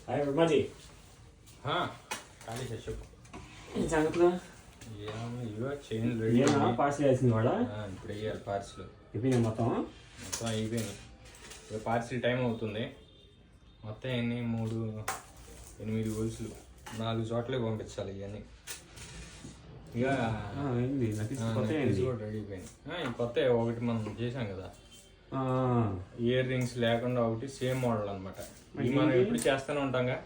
Hi Brahmaji. ఖాళీ చెప్పు. ఏం సంగతులు? ఇవో చైన్ రెడీ. పార్సల్ వేసింది వాడ ఇప్పుడు వేయాలి పార్సిల్. అయిపోయింది మొత్తం అయిపోయింది. ఇక పార్సిల్ టైం అవుతుంది. మొత్తం ఎన్ని 8 గొలుసులు 4 చోట్లే పంపించాలి ఇవన్నీ. ఇక కూడా రెడీ అయిపోయింది. కొత్త ఒకటి మనం చేసాం కదా, ఇయర్ రింగ్స్ లేకుండా ఒకటి సేమ్ మోడల్ అనమాట. ఇది మనం ఎప్పుడు చేస్తూనే ఉంటాంగా.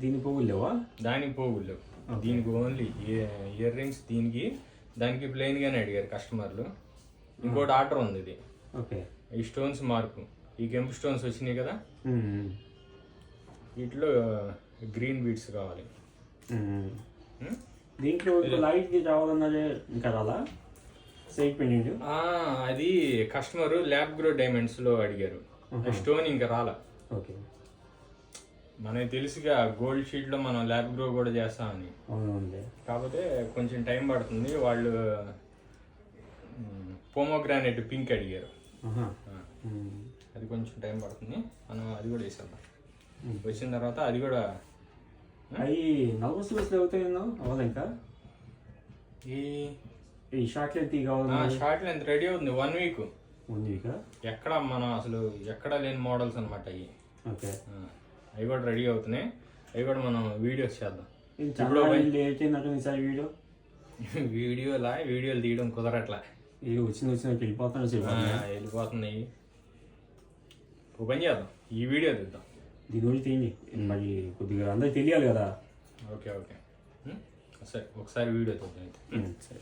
దీనికి పోగులు లేవా? దానికి పోగులు లేవు. దీనికి ఓన్లీ ఇయర్ రింగ్స్. దానికి ప్లెయిన్ గానే అడిగారు కస్టమర్లు. ఇంకోటి ఆర్డర్ ఉంది. ఇది ఈ స్టోన్స్ మార్పు, ఈ కెంపు స్టోన్స్ వచ్చినాయి కదా, వీటిలో గ్రీన్ బీడ్స్ కావాలి. దీంట్లో లైట్ రావాలన్నదే ఇంకా రాలా? అది కస్టమర్ ల్యాబ్ గ్రో డైమండ్స్ లో అడిగారు. స్టోన్ ఇంకా రాలా. మనకి తెలుసుగా గోల్డ్ షీట్ లో మనం ల్యాబ్ గ్రో కూడా చేస్తామని. కాకపోతే కొంచెం టైం పడుతుంది. వాళ్ళు పోమోగ్రానైట్ పింక్ అడిగారు. అది కొంచెం టైం పడుతుంది. మనం అది కూడా వేసేద్దాం. వచ్చిన తర్వాత అది కూడా అవి అవ్వదు ఇంకా. ఈ short length short length ready అవుతుంది. 1 వీక్. ఎక్కడ మనం అసలు ఎక్కడ లేని మోడల్స్ అనమాట అవి. అవి కూడా రెడీ అవుతున్నాయి. అవి కూడా మనం వీడియోస్ చేద్దాం. వీడియోలు తీయడం కుదరట్లా. వెళ్ళిపోతున్నాయి. ఒక పని చేద్దాం, ఈ వీడియో తీద్దాం. దీని గురించి తీయండి, మరి కొద్దిగా అందరికి తెలియాలి కదా. ఓకే సరే, ఒకసారి వీడియో తీద్దాం. సరే.